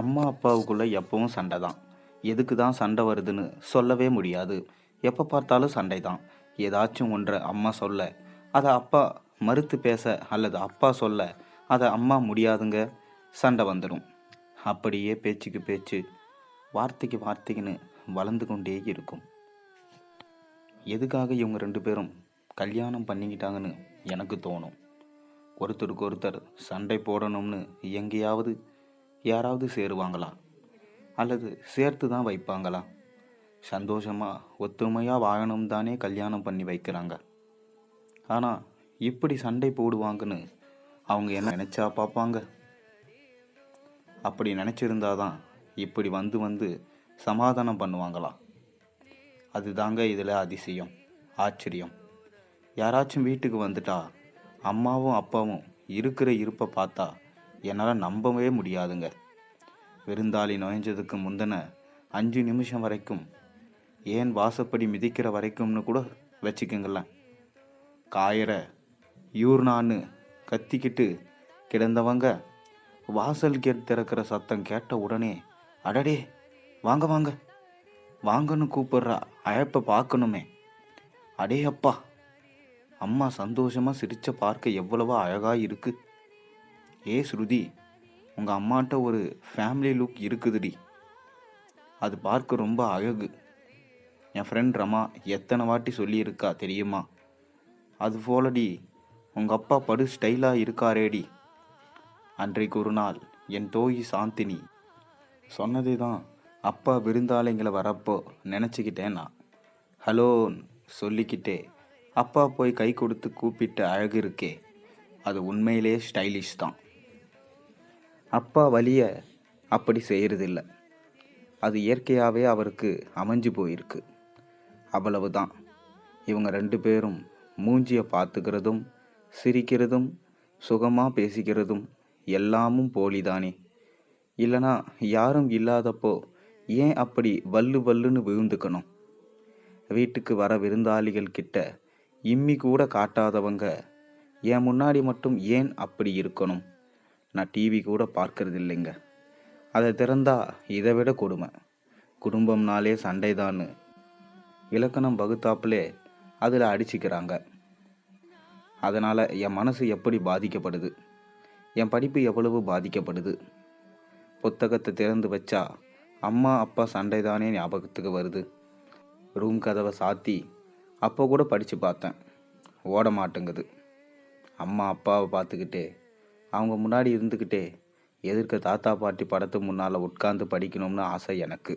அம்மா அப்பாவுக்குள்ள எப்பவும் சண்டை தான். எதுக்கு தான் சண்டை வருதுன்னு சொல்லவே முடியாது. எப்போ பார்த்தாலும் சண்டை தான். ஏதாச்சும் ஒன்றை அம்மா சொல்ல அதை அப்பா மறுத்து பேச, அல்லது அப்பா சொல்ல அதை அம்மா முடியாதுங்க, சண்டை வந்துடும். அப்படியே பேச்சுக்கு பேச்சு, வார்த்தைக்கு வார்த்தைக்குன்னு வளர்ந்து கொண்டே இருக்கும். எதுக்காக இவங்க ரெண்டு பேரும் கல்யாணம் பண்ணிக்கிட்டாங்கன்னு எனக்கு தோணும். ஒருத்தருக்கு ஒருத்தர் சண்டை போடணும்னு எங்கேயாவது யாராவது சேருவாங்களா, அல்லது சேர்த்து தான் வைப்பாங்களா? சந்தோஷமாக ஒத்துமையாக வாழணும் தானே கல்யாணம் பண்ணி வைக்கிறாங்க. ஆனால் இப்படி சண்டை போடுவாங்கன்னு அவங்க என்ன நினச்சா பார்ப்பாங்க? அப்படி நினச்சிருந்தாதான் இப்படி வந்து வந்து சமாதானம் பண்ணுவாங்களா? அதுதாங்க இதில் அதிசயம், ஆச்சரியம். யாராச்சும் வீட்டுக்கு வந்துட்டா அம்மாவும் அப்பாவும் இருக்கிற இருப்பை பார்த்தா என்னால் நம்பவே முடியாதுங்க. விருந்தாளி நுழைஞ்சதுக்கு முந்தின 5 நிமிஷம் வரைக்கும், ஏன் வாசப்படி மிதிக்கிற வரைக்கும்னு கூட வச்சுக்கோங்களேன், காயற யூர்னான்னு கத்திக்கிட்டு கிடந்தவங்க வாசல் கேட் திறக்கிற சத்தம் கேட்ட உடனே, அடடே வாங்க வாங்க வாங்கன்னு கூப்பிடுற அழைப்பை பார்க்கணுமே, அடே அப்பா, அம்மா சந்தோஷமாக சிரிச்ச பார்க்க எவ்வளவோ அழகாக இருக்கு. ஏ ஸ்ருதி, உங்கள் அம்மாட்ட ஒரு ஃபேமிலி லுக் இருக்குதுடி, அது பார்க்க ரொம்ப அழகு. என் ஃப்ரெண்ட் ரமா எத்தனை வாட்டி சொல்லியிருக்கா தெரியுமா? அது போலடி உங்கள் அப்பா படு ஸ்டைலாக இருக்காரேடி. அன்றைக்கு ஒரு நாள் என் தோழி சாந்தினி சொன்னதே தான் அப்பா விருந்தாளிங்களை வரப்போ நினச்சிக்கிட்டேன் நான். ஹலோன்னு சொல்லிக்கிட்டே அப்பா போய் கை கொடுத்து கூப்பிட்ட அழகு இருக்கே, அது உண்மையிலே ஸ்டைலிஷ் தான். அப்பா வலிய அப்படி செய்கிறதில்ல, அது இயற்கையாகவே அவருக்கு அமைஞ்சு போயிருக்கு. அவ்வளவுதான். இவங்க ரெண்டு பேரும் மூஞ்சியை பார்த்துக்கிறதும் சிரிக்கிறதும் சுகமாக பேசிக்கிறதும் எல்லாமும் போலிதானே. இல்லைனா யாரும் இல்லாதப்போ ஏன் அப்படி வல்லு வல்லுன்னு விழுந்துக்கணும்? வீட்டுக்கு வர விருந்தாளிகள் கிட்ட இம்மி கூட காட்டாதவங்க என் முன்னாடி மட்டும் ஏன் அப்படி இருக்கணும்? நான் டிவி கூட பார்க்கறது இல்லைங்க. அதை திறந்தா இதை விட கொடுமை. குடும்பம்னாலே சண்டைதான்னு இலக்கணம் வகுத்தாப்புலே அதில் அடிச்சுக்கிறாங்க. அதனால் என் மனசு எப்படி பாதிக்கப்படுது, என் படிப்பு எவ்வளவு பாதிக்கப்படுது. புத்தகத்தை திறந்து வச்சா அம்மா அப்பா சண்டைதானே ஞாபகத்துக்கு வருது. ரூம் கதவை சாத்தி அப்போ கூட படித்து பார்த்தேன், ஓட மாட்டேங்குது. அம்மா அப்பாவை பார்த்துக்கிட்டே அவங்க முன்னாடி இருந்துக்கிட்டே எதிர்க்க தாத்தா பாட்டி படத்து முன்னால் உட்கார்ந்து படிக்கணும்னு ஆசை எனக்கு.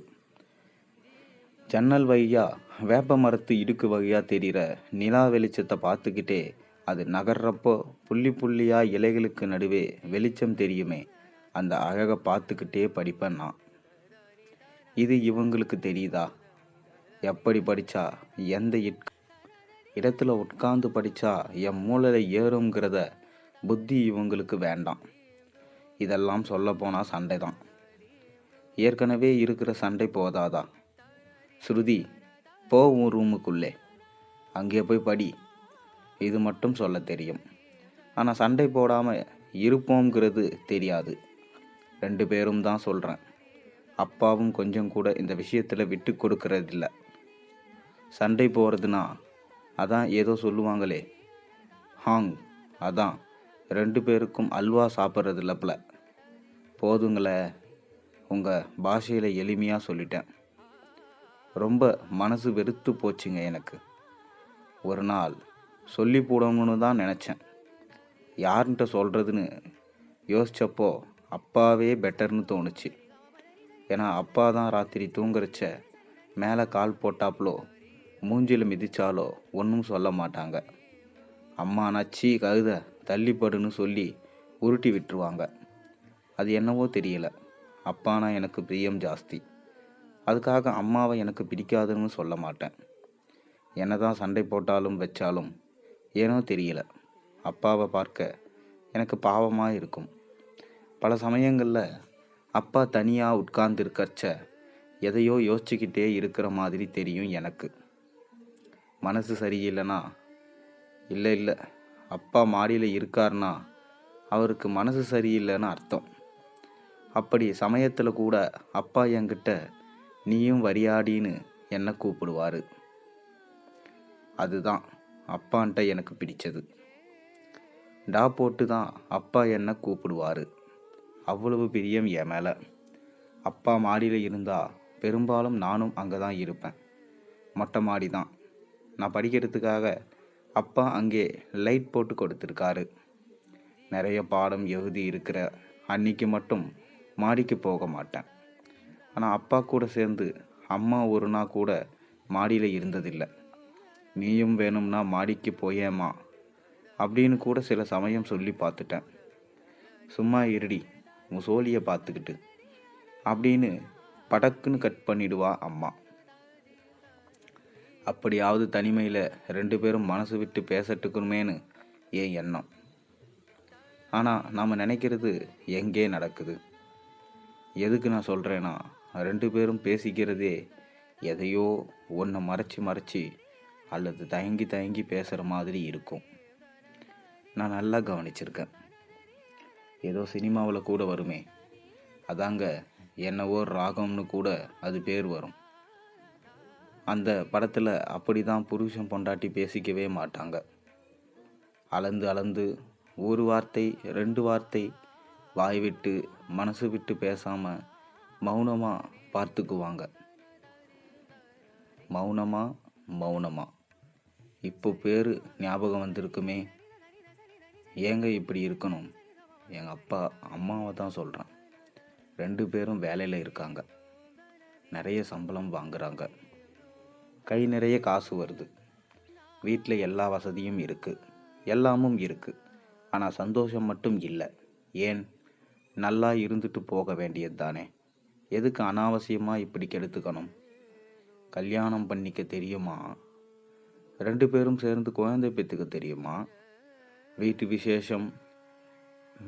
ஜன்னல் வழியாக வேப்ப மரத்து இடுக்கு வழியாக தெரிகிற நிலா வெளிச்சத்தை பார்த்துக்கிட்டே அது நகர்றப்போ புள்ளி புள்ளியாக இலைகளுக்கு நடுவே வெளிச்சம் தெரியுமே, அந்த அழகை பார்த்துக்கிட்டே படிப்பேன் நான். இது இவங்களுக்கு தெரியுதா? எப்படி படித்தா எந்த இடத்துல உட்கார்ந்து படித்தா என் மூளையில் ஏறுங்கிறத புத்தி இவங்களுக்கு வேண்டாம். இதெல்லாம் சொல்ல போனால் சண்டை தான். ஏற்கனவே இருக்கிற சண்டை போதாதா? ஸ்ருதி, போ உன் ரூமுக்குள்ளே, அங்கே போய் படி, இது மட்டும் சொல்ல தெரியும். ஆனால் சண்டை போடாமல் இருப்போங்கிறது தெரியாது. 2 பேரும் தான் சொல்கிறேன். அப்பாவும் கொஞ்சம் கூட இந்த விஷயத்தில் விட்டு கொடுக்கறதில்ல. சண்டை போகிறதுனா அதான் ஏதோ சொல்லுவாங்களே, ஹாங், அதான் 2 பேருக்கும் அல்வா சாப்பிட்றதில்லப்பல. போதுங்களே, உங்கள் பாஷையில் எளிமையாக சொல்லிட்டேன். ரொம்ப மனசு வெறுத்து போச்சுங்க எனக்கு. ஒரு நாள் சொல்லி போடணும்னு தான் நினச்சேன். யார்கிட்ட சொல்கிறதுன்னு யோசித்தப்போ அப்பாவே பெட்டர்னு தோணுச்சு. ஏன்னா அப்பா தான் ராத்திரி தூங்குறச்ச மேலே கால் போட்டாப்புலோ மூஞ்சில் மிதிச்சாலோ ஒன்றும் சொல்ல மாட்டாங்க. அம்மா நச்சி கழுத தள்ளிப்படுன்னு சொல்லி உருட்டி விட்டுருவாங்க. அது என்னவோ தெரியல, அப்பானா எனக்கு பிரியம் ஜாஸ்தி. அதுக்காக அம்மாவை எனக்கு பிடிக்காதுன்னு சொல்ல மாட்டேன். என்ன தான் சண்டை போட்டாலும் வச்சாலும் ஏனோ தெரியல, அப்பாவை பார்க்க எனக்கு பாவமாக இருக்கும். பல சமயங்களில் அப்பா தனியாக உட்கார்ந்து இருக்கச்ச எதையோ யோசிச்சுக்கிட்டே இருக்கிற மாதிரி தெரியும் எனக்கு. மனசு சரியில்லைனா, இல்லை அப்பா மாடியில் இருக்காருன்னா அவருக்கு மனசு சரியில்லைன்னு அர்த்தம். அப்படி சமயத்தில் கூட அப்பா என்கிட்ட நீயும் வரியாடின்னு என்னை கூப்பிடுவார். அதுதான் அப்பான்ட்ட எனக்கு பிடிச்சது. டா போட்டு தான் அப்பா என்னை கூப்பிடுவார். அவ்வளவு பிரியம் என் மேலே. அப்பா மாடியில் இருந்தால் பெரும்பாலும் நானும் அங்கே தான் இருப்பேன். மொட்டை மாடி தான். நான் படிக்கிறதுக்காக அப்பா அங்கே லைட் போட்டு கொடுத்துருக்காரு. நிறைய பாடம் எழுதி இருக்கிற அன்னைக்கு மட்டும் மாடிக்கு போக மாட்டேன். ஆனால் அப்பா கூட சேர்ந்து அம்மா ஒரு நாள் கூட மாடியில் இருந்ததில்லை. நீயும் வேணும்னா மாடிக்கு போயேம்மா அப்படின்னு கூட சில சமயம் சொல்லி பார்த்துட்டேன். சும்மா இருடி உன் சோழியை பார்த்துக்கிட்டு அப்படின்னு படக்குன்னு கட் பண்ணிடுவா அம்மா. அப்படியாவது தனிமையில் 2 பேரும் மனசு விட்டு பேசட்டுக்குமேனு ஏன் எண்ணம். ஆனால் நாம் நினைக்கிறது எங்கே நடக்குது. எதுக்கு நான் சொல்கிறேன்னா, 2 பேரும் பேசிக்கிறதே எதையோ ஒன்றை மறைச்சி அல்லது தயங்கி பேசுகிற மாதிரி இருக்கும். நான் நல்லா கவனிச்சிருக்கேன். ஏதோ சினிமாவில் கூட வருமே, அதாங்க என்னவோ ராகம்னு கூட அது பேர் வரும். அந்த படத்தில் அப்படி தான் புருஷன் பொண்டாட்டி பேசிக்கவே மாட்டாங்க. அளந்து ஒரு வார்த்தை 2 வார்த்தை வாய் விட்டு மனசு விட்டு பேசாமல் மௌனமாக பார்த்துக்குவாங்க. மௌனமா இப்போ பேர் ஞாபகம் வந்திருக்குமே. ஏங்க இப்படி இருக்கணும்? எங்கள் அப்பா அம்மாவை தான் சொல்கிறேன். 2 பேரும் வேலையில் இருக்காங்க. நிறைய சம்பளம் வாங்குறாங்க. கை நிறைய காசு வருது. வீட்டில் எல்லா வசதியும் இருக்குது, எல்லாமும் இருக்குது. ஆனால் சந்தோஷம் மட்டும் இல்லை. ஏன்? நல்லா இருந்துட்டு போக வேண்டியது தானே. எதுக்கு அனாவசியமாக இப்படி கெடுத்துக்கணும்? கல்யாணம் பண்ணிக்க தெரியுமா? 2 பேரும் சேர்ந்து குழந்தை பெற்றுக்க தெரியுமா? வீட்டு விசேஷம்,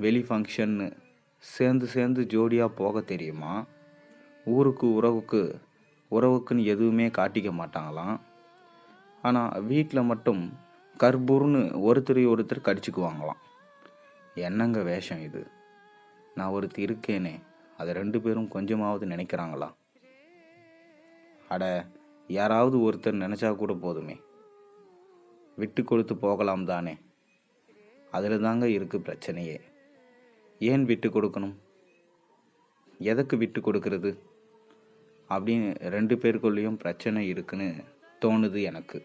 வெளி ஃபங்க்ஷன்னு சேர்ந்து ஜோடியாக போக தெரியுமா? ஊருக்கு உறவுக்குன்னு எதுவுமே காட்டிக்க மாட்டாங்களாம். ஆனால் வீட்டில் மட்டும் கர்பூர்னு ஒருத்தர் கடிச்சிக்குவாங்களாம். என்னங்க வேஷம் இது? நான் ஒருத்தி இருக்கேனே, அதை 2 பேரும் கொஞ்சமாவது நினைக்கிறாங்களா? அட, யாராவது ஒருத்தர் நினச்சா கூட போதுமே, விட்டு கொடுத்து போகலாம் தானே. அதில் தாங்க இருக்குது பிரச்சனையே. ஏன் விட்டு கொடுக்கணும்? எதுக்கு விட்டு கொடுக்கறது அப்படின்னு 2 பேருக்குள்ளேயும் பிரச்சனை இருக்குன்னு தோணுது எனக்கு.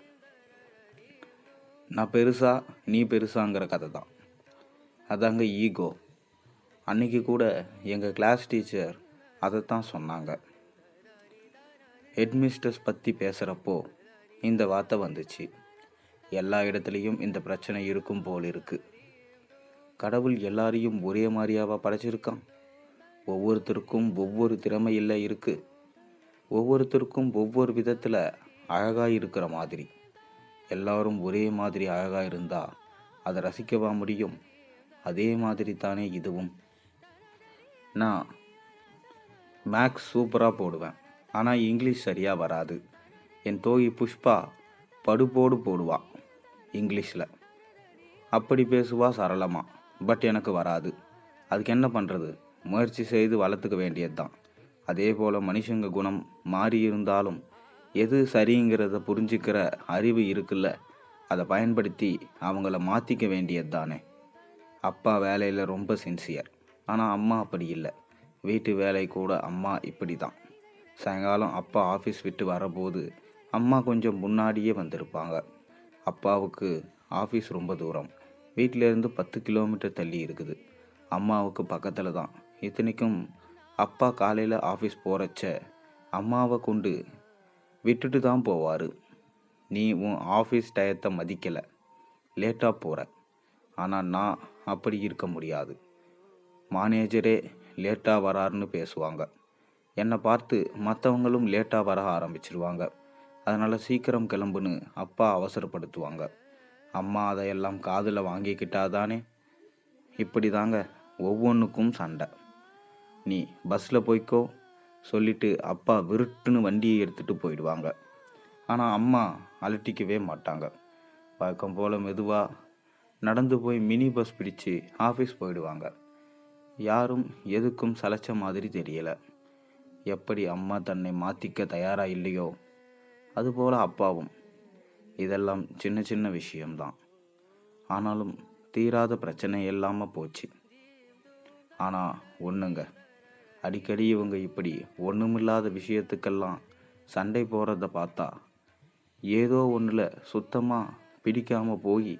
நான் பெருசா நீ பெருசாங்கிற கதை தான். அதாங்க ஈகோ. அன்னைக்கு கூட எங்கள் கிளாஸ் டீச்சர் அதைத்தான் சொன்னாங்க. ஹெட்மிஸ்டர்ஸ் பற்றி பேசுகிறப்போ இந்த வார்த்தை வந்துச்சு. எல்லா இடத்துலையும் இந்த பிரச்சனை இருக்கும் போல் இருக்கு. கடவுள் எல்லாரையும் ஒரே மாதிரியாவா படைச்சிருக்கான்? ஒவ்வொருத்தருக்கும் ஒவ்வொரு திறமை இல்லை இருக்கு. ஒவ்வொருத்தருக்கும் ஒவ்வொரு விதத்தில் அழகாக இருக்கிற மாதிரி. எல்லாரும் ஒரே மாதிரி அழகாக இருந்தால் அதை ரசிக்கவா முடியும்? அதே மாதிரி தானே இதுவும். நான் மேக்ஸ் சூப்பராக போடுவேன், ஆனால் இங்கிலீஷ் சரியாக வராது. என் தோழி புஷ்பா படுபோடு போடுவா இங்கிலீஷில். அப்படி பேசுவா சரளமாக. பட் எனக்கு வராது. அதுக்கு என்ன பண்ணுறது? முயற்சி செய்து வளர்த்துக்க வேண்டியது தான். அதே போல் மனுஷங்க குணம் மாறி இருந்தாலும் எது சரிங்கிறத புரிஞ்சுக்கிற அறிவு இருக்குல்ல, அதை பயன்படுத்தி அவங்கள மாற்றிக்க வேண்டியது தானே. அப்பா வேலையில் ரொம்ப சின்சியர், ஆனால் அம்மா அப்படி இல்லை. வீட்டு வேலை கூட அம்மா இப்படி தான். சாயங்காலம் அப்பா ஆஃபீஸ் விட்டு வரபோது அம்மா கொஞ்சம் முன்னாடியே வந்திருப்பாங்க. அப்பாவுக்கு ஆஃபீஸ் ரொம்ப தூரம். வீட்டிலேருந்து 10 கிலோமீட்டர் தள்ளி இருக்குது. அம்மாவுக்கு பக்கத்தில் தான். இத்தனைக்கும் அப்பா காலையில் ஆஃபீஸ் போகிறச்ச அம்மாவை கொண்டு விட்டுட்டு தான் போவார். நீ உன் ஆஃபீஸ் டயத்தை மதிக்கலை, லேட்டாக போகிற. ஆனால் நான் அப்படி இருக்க முடியாது. மேனேஜரே லேட்டாக வராருன்னு பேசுவாங்க. என்னை பார்த்து மற்றவங்களும் லேட்டாக வர ஆரம்பிச்சிருவாங்க. அதனால் சீக்கிரம் கிளம்புன்னு அப்பா அவசரப்படுத்துவாங்க. அம்மா அதையெல்லாம் காதில் வாங்கிக்கிட்டாதானே. இப்படி தாங்க ஒவ்வொன்றுக்கும் சண்டை. நீ பஸ்ஸில் போய்க்கோ சொல்லிட்டு அப்பா விருட்டுன்னு வண்டியை எடுத்துகிட்டு போயிடுவாங்க. ஆனால் அம்மா அலட்டிக்கவே மாட்டாங்க. வழக்கம் போல் மெதுவாக நடந்து போய் மினி பஸ் பிடிச்சு ஆஃபீஸ் போயிடுவாங்க. யாரும் எதுக்கும் சளைச்ச மாதிரி தெரியல. எப்படி அம்மா தன்னை மாற்றிக்க தயாரா இல்லையோ அதுபோல் அப்பாவும். இதெல்லாம் சின்ன சின்ன விஷயம்தான். ஆனாலும் தீராத பிரச்சனை இல்லாமல் போச்சு. ஆனால் ஒன்றுங்க, அடிக்கடி இவங்க இப்படி ஒன்றுமில்லாத விஷயத்துக்கெல்லாம் சண்டை போடுறத பார்த்தா ஏதோ ஒன்றில் சுத்தமாக பிடிக்காமல் போய்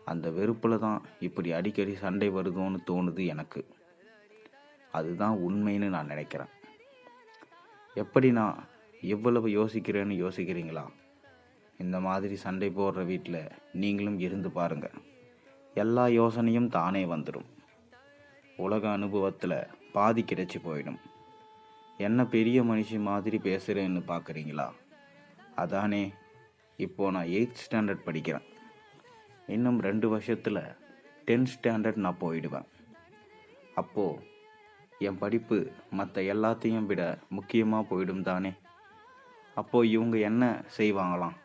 அந்த வெறுப்பில் தான் இப்படி அடிக்கடி சண்டை வருதோன்னு தோணுது எனக்கு. அதுதான் உண்மைன்னு நான் நினைக்கிறேன். எப்படி நான் எவ்வளவு யோசிக்கிறேன்னு யோசிக்கிறீங்களா? இந்த மாதிரி சண்டை போடுற வீட்டில் நீங்களும் இருந்து பாருங்கள். எல்லா யோசனையும் தானே வந்துடும். உலக அனுபவத்தில் பாதி கிடைச்சி போயிடும். என்ன பெரிய மனுஷி மாதிரி பேசுகிறேன்னு பார்க்குறீங்களா? அதானே, இப்போது நான் 8th ஸ்டாண்டர்ட் படிக்கிறேன். இன்னும் 2 வருஷத்தில் 10th ஸ்டாண்டர்ட் நான் போயிடுவேன். அப்போது என் படிப்பு மற்ற எல்லாத்தையும் விட முக்கியமாக போயிடும் தானே. அப்போது இவங்க என்ன செய்வாங்களாம்?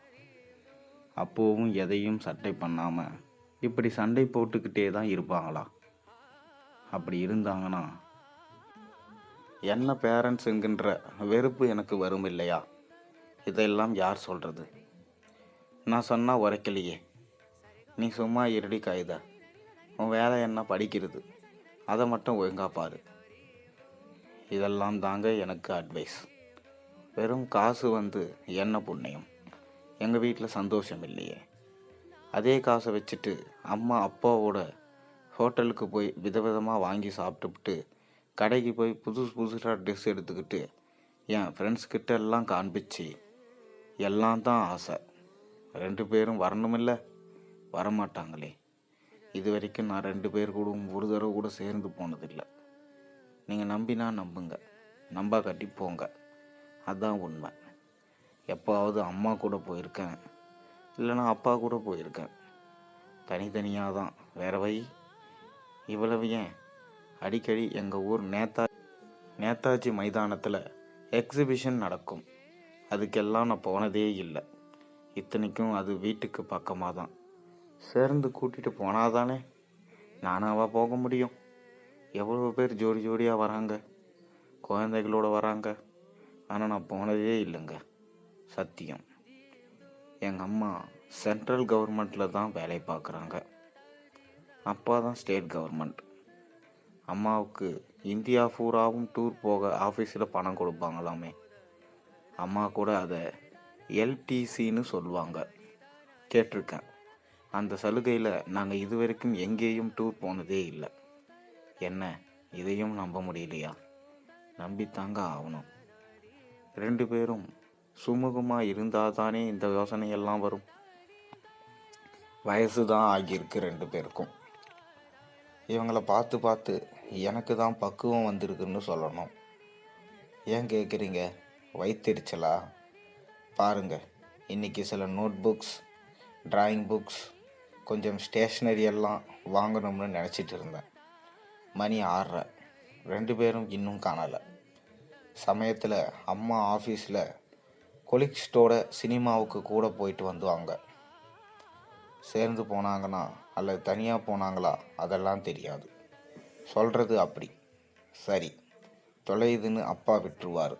அப்போவும் எதையும் சட்டை பண்ணாமல் இப்படி சண்டை போட்டுக்கிட்டே தான் இருப்பாங்களா? அப்படி இருந்தாங்கன்னா என்ன பேரண்ட்ஸ் என்கின்ற வெறுப்பு எனக்கு வரும் இல்லையா? இதெல்லாம் யார் சொல்கிறது? நான் சொன்னால் உரைக்கலையே. நீ சும்மா இருடி காயுத, உன் வேலை என்ன படிக்கிறது, அதை மட்டும் ஒழுங்கா பாரு. இதெல்லாம் தாங்க எனக்கு அட்வைஸ். வெறும் காசு வந்து என்ன புண்ணியம்? எங்கள் வீட்டில் சந்தோஷம் இல்லையே. அதே காசை வச்சுட்டு அம்மா அப்பாவோட ஹோட்டலுக்கு போய் விதவிதமாக வாங்கி சாப்பிட்டுவிட்டு கடைக்கு போய் புதுசாக ட்ரெஸ் எடுத்துக்கிட்டு என் ஃப்ரெண்ட்ஸ்கிட்ட எல்லாம் காண்பிச்சு எல்லாம் தான் ஆசை. 2 பேரும் வரணுமில்ல, வரமாட்டாங்களே. இது வரைக்கும் நான் 2 பேர் கூட ஒரு தடவை கூட சேர்ந்து போனதில்லை. நீங்கள் நம்பினா நம்புங்க, நம்பா கட்டி போங்க. அதுதான் உண்மை. எப்போவாவது அம்மா கூட போயிருக்கேன், இல்லைனா அப்பா கூட போயிருக்கேன். தனித்தனியாக தான், வேற வழி. இவ்வளவு ஏன், அடிக்கடி எங்கள் ஊர் நேதாஜி மைதானத்தில் எக்ஸிபிஷன் நடக்கும். அதுக்கெல்லாம் நான் போனதே இல்லை. இத்தனைக்கும் அது வீட்டுக்கு பக்கமாக தான். சேர்ந்து கூட்டிகிட்டு போனாதானே நானாவா போக முடியும்? எவ்வளோ பேர் ஜோடி ஜோடியாக வராங்க, குழந்தைகளோடு வராங்க. ஆனால் நான் போனதே இல்லைங்க, சத்தியம். எங்கள் அம்மா சென்ட்ரல் கவர்மெண்ட்டில் தான் வேலை பார்க்குறாங்க. அப்பா தான் ஸ்டேட் கவர்மெண்ட். அம்மாவுக்கு இந்தியா பூராவும் டூர் போக ஆஃபீஸில் பணம் கொடுப்பாங்களாமே. அம்மா கூட அதை எல்டிசின்னு சொல்லுவாங்க, கேட்டிருக்கேன். அந்த சலுகையில் நாங்கள் இது வரைக்கும் எங்கேயும் டூர் போனதே இல்லை. என்ன, இதையும் நம்ப முடியலையா? நம்பித்தாங்க ஆகணும். 2 பேரும் சுமூகமாக இருந்தால் தானே இந்த யோசனையெல்லாம் வரும். வயசு தான் ஆகியிருக்கு 2 பேருக்கும். இவங்கள பார்த்து பார்த்து எனக்கு தான் பக்குவம் வந்திருக்குன்னு சொல்லணும். ஏன் கேட்குறீங்க? வயிற்றுச்சலா? பாருங்க, இன்றைக்கி சில நோட் புக்ஸ், டிராயிங் புக்ஸ், கொஞ்சம் ஸ்டேஷ்னரி எல்லாம் வாங்கணும்னு நினச்சிட்டு இருந்தேன். மணி 6:30. 2 பேரும் இன்னும் காணலை. சமயத்தில் அம்மா ஆஃபீஸில் கொலிக்ஸ்டோட சினிமாவுக்கு கூட போயிட்டு வந்துவாங்க. சேர்ந்து போனாங்கன்னா அல்லது தனியாக போனாங்களா அதெல்லாம் தெரியாது. சொல்கிறது அப்படி. சரி, தொலையுதுன்னு அப்பா விட்டுருவார்.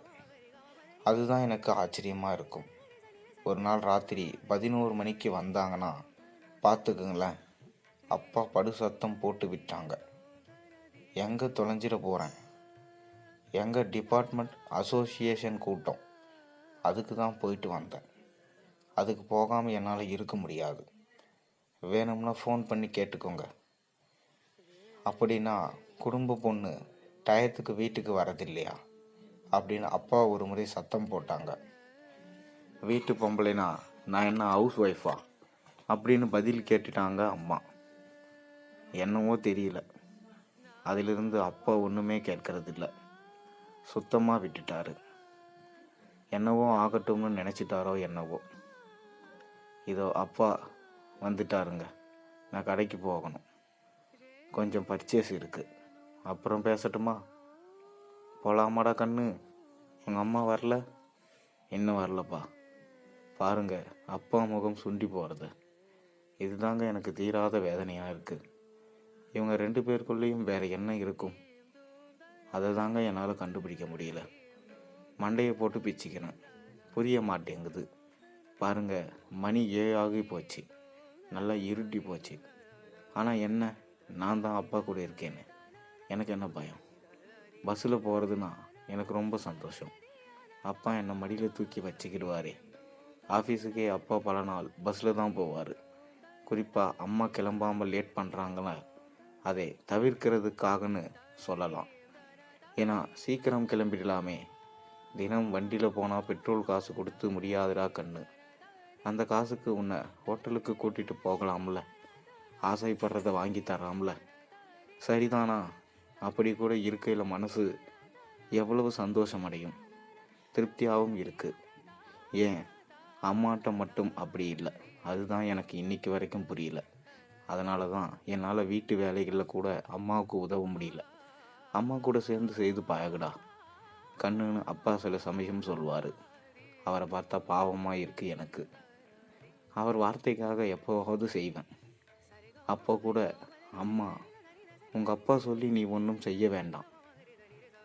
அதுதான் எனக்கு ஆச்சரியமாக இருக்கும். ஒரு நாள் ராத்திரி 11 மணிக்கு வந்தாங்கன்னா பார்த்துக்குங்களேன், அப்பா படு சத்தம் போட்டு விட்டாங்க. எங்கே தொலைஞ்சிட போகிறேன்? எங்கள் டிபார்ட்மெண்ட் அசோசியேஷன் கூட்டம், அதுக்கு தான் போயிட்டு வந்தேன். அதுக்கு போகாமல் என்னால் இருக்க முடியாது. வேணும்னா ஃபோன் பண்ணி கேட்டுக்கோங்க. அப்படின்னா குடும்ப பொண்ணு டயத்துக்கு வீட்டுக்கு வரதில்லையா அப்படின்னு அப்பா ஒரு முறை சத்தம் போட்டாங்க. வீட்டு பொம்பளைனா நான் என்ன ஹவுஸ் ஒய்ஃபா அப்படின்னு பதில் கேட்டுட்டாங்க அம்மா. என்னவோ தெரியல, அதிலிருந்து அப்பா ஒன்றுமே கேட்கறதில்ல, சுத்தமாக விட்டுட்டாரு. என்னவோ ஆகட்டும்னு நினச்சிட்டாரோ என்னவோ. இதோ அப்பா வந்துட்டாருங்க. நான் கடைக்கு போகணும், கொஞ்சம் பர்ச்சேஸ் இருக்குது. அப்புறம் பேசட்டுமா? போகலாமாடா கண்ணு? உங்கள் அம்மா வரல? இன்னும் வரலப்பா. பாருங்க அப்பா முகம் சுண்டி போகிறது. இதுதாங்க எனக்கு தீராத வேதனையாக இருக்குது. இவங்க 2 பேருக்குள்ளேயும் வேறு என்ன இருக்கும்? அதை தாங்க என்னால் கண்டுபிடிக்க முடியல. மண்டையை போட்டு பிச்சுக்கிறேன், புரிய மாட்டேங்குது. பாருங்க, மணி 7 ஆகி போச்சு, நல்லா இருட்டி போச்சு. ஆனால் என்ன, நான் தான் அப்பா கூட இருக்கேன்னு எனக்கு என்ன பயம்? பஸ்ஸில் போகிறதுனா எனக்கு ரொம்ப சந்தோஷம். அப்பா என்னை மடியில் தூக்கி வச்சுக்கிடுவாரே. ஆஃபீஸுக்கே அப்பா பல நாள் பஸ்ஸில் தான் போவார். குறிப்பாக அம்மா கிளம்பாமல் லேட் பண்ணுறாங்களே, அதை தவிர்க்கிறதுக்காகன்னு சொல்லலாம். ஏன்னா சீக்கிரம் கிளம்பிடலாமே. தினம் வண்டியில் போனால் பெட்ரோல் காசு கொடுத்து முடியாதுடா கண்ணு. அந்த காசுக்கு உன்னை ஹோட்டலுக்கு கூட்டிகிட்டு போகலாம்ல, ஆசைப்படுறத வாங்கி தராம்ல. சரிதானா? அப்படி கூட இருக்கையில் மனசு எவ்வளவு சந்தோஷம் அடையும், திருப்தியாகவும் இருக்குது. ஏன் அம்மாட்ட மட்டும் அப்படி இல்லை? அதுதான் எனக்கு இன்னைக்கு வரைக்கும் புரியல. அதனால தான் என்னால் வீட்டு வேலைகளில் கூட அம்மாவுக்கு உதவ முடியல. அம்மா கூட சேர்ந்து செய்து பழகுடா கண்ணுன்னு அப்பா சில சமயம் சொல்வார். அவரை பார்த்தா பாவமாக இருக்குது எனக்கு. அவர் வார்த்தைக்காக எப்போவாவது செய்வேன். அப்போ கூட அம்மா, உங்கள் அப்பா சொல்லி நீ ஒன்றும் செய்ய வேண்டாம்,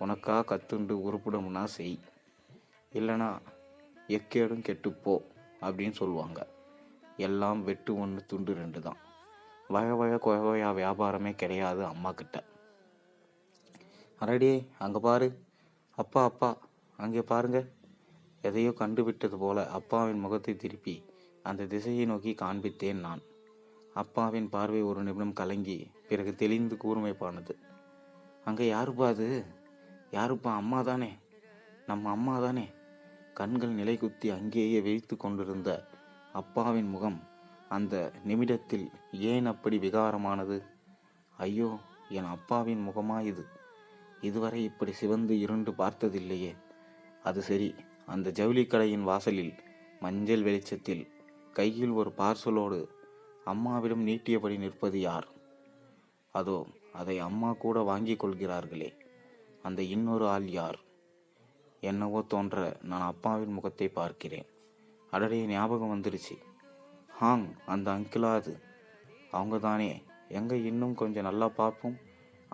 உனக்கா கத்துண்டு உருப்பிடும்னா செய், இல்லைனா எக்கேடும் கெட்டுப்போ அப்படின்னு சொல்லுவாங்க. எல்லாம் வெட்டு 1 துண்டு 2 தான். வய கொயா வியாபாரமே கிடையாது அம்மா கிட்ட. அரடியே, அங்கே பாரு அப்பா, அப்பா அங்கே பாருங்க. எதையோ கண்டுவிட்டது போல அப்பாவின் முகத்தை திருப்பி அந்த திசையை நோக்கி காண்பித்தேன் நான். அப்பாவின் பார்வை ஒரு நிமிடம் கலங்கி பிறகு தெளிந்து கூர்மைப்பானது. அங்கே யாருப்பா அது? யாருப்பா? அம்மா தானே, நம்ம அம்மா தானே. கண்கள் நிலை குத்தி அங்கேயே விழித்து கொண்டிருந்த அப்பாவின் முகம் அந்த நிமிடத்தில் ஏன் அப்படி விகாரமானது? ஐயோ, என் அப்பாவின் முகமா இது? இதுவரை இப்படி சிவந்து இருண்டு பார்த்ததில்லையே. அது சரி, அந்த ஜவுளி கடையின் வாசலில் மஞ்சள் வெளிச்சத்தில் கையில் ஒரு பார்சலோடு அம்மாவிடம் நீட்டியபடி நிற்பது யார்? அதோ அதை அம்மா கூட வாங்கி கொள்கிறார்களே, அந்த இன்னொரு ஆள் யார்? என்னவோ தோன்ற நான் அப்பாவின் முகத்தை பார்க்கிறேன். அடடே, ஞாபகம் வந்துடுச்சு. ஹாங், அந்த அங்கிளா அது? அவங்க தானே. எங்கே இன்னும் கொஞ்சம் நல்லா பார்ப்போம்.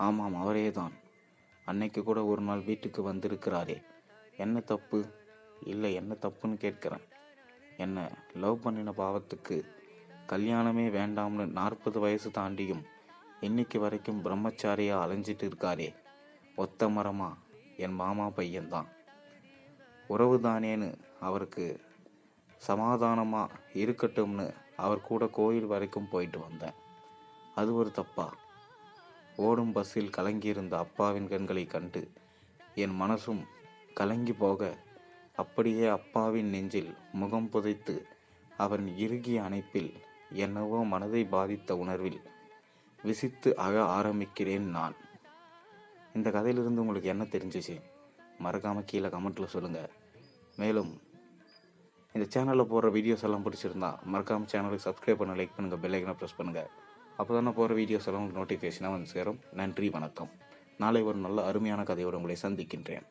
ஆமாம், அவரே தான். அன்னைக்கு கூட ஒரு நாள் வீட்டுக்கு வந்திருக்கிறாரே. என்ன தப்பு? இல்லை, என்ன தப்புன்னு கேட்குறேன். என்ன லவ் பண்ணின பாவத்துக்கு கல்யாணமே வேண்டாம்னு 40 வயசு தாண்டியும் இன்னைக்கு வரைக்கும் பிரம்மச்சாரியாக அலைஞ்சிட்டு இருக்காரே, ஒத்த மரமா என் மாமா பையன்தான். உறவு தானேன்னு அவருக்கு சமாதானமாக இருக்கட்டும்னு அவர் கூட கோயில் வரைக்கும் போயிட்டு வந்தேன். அது ஒரு தப்பா? ஓடும் பஸ்ஸில் கலங்கியிருந்த அப்பாவின் கண்களை கண்டு என் மனசும் கலங்கி போக, அப்படியே அப்பாவின் நெஞ்சில் முகம் புதைத்து அவன் இறுகிய அணைப்பில் என்னவோ மனதை பாதித்த உணர்வில் விசித்து அழ ஆரம்பிக்கிறேன் நான். இந்த கதையிலிருந்து உங்களுக்கு என்ன தெரிஞ்சிச்சு? மறக்காமல் கீழே கமெண்ட்டில் சொல்லுங்கள். மேலும் இந்த சேனலில் போடுற வீடியோஸ் எல்லாம் பிடிச்சிருந்தா மறக்காமல் சேனலுக்கு சப்ஸ்கிரைப் பண்ண, லைக் பண்ணுங்கள், பெல் ஐக்கனை ப்ரெஸ் பண்ணுங்கள். அப்போ தானே போகிற வீடியோஸ் எல்லாம் உங்களுக்கு நோட்டிஃபிகேஷனாக வந்து சேரும். நன்றி, வணக்கம். நாளை ஒரு நல்ல அருமையான கதையோடு உங்களை சந்திக்கின்றேன்.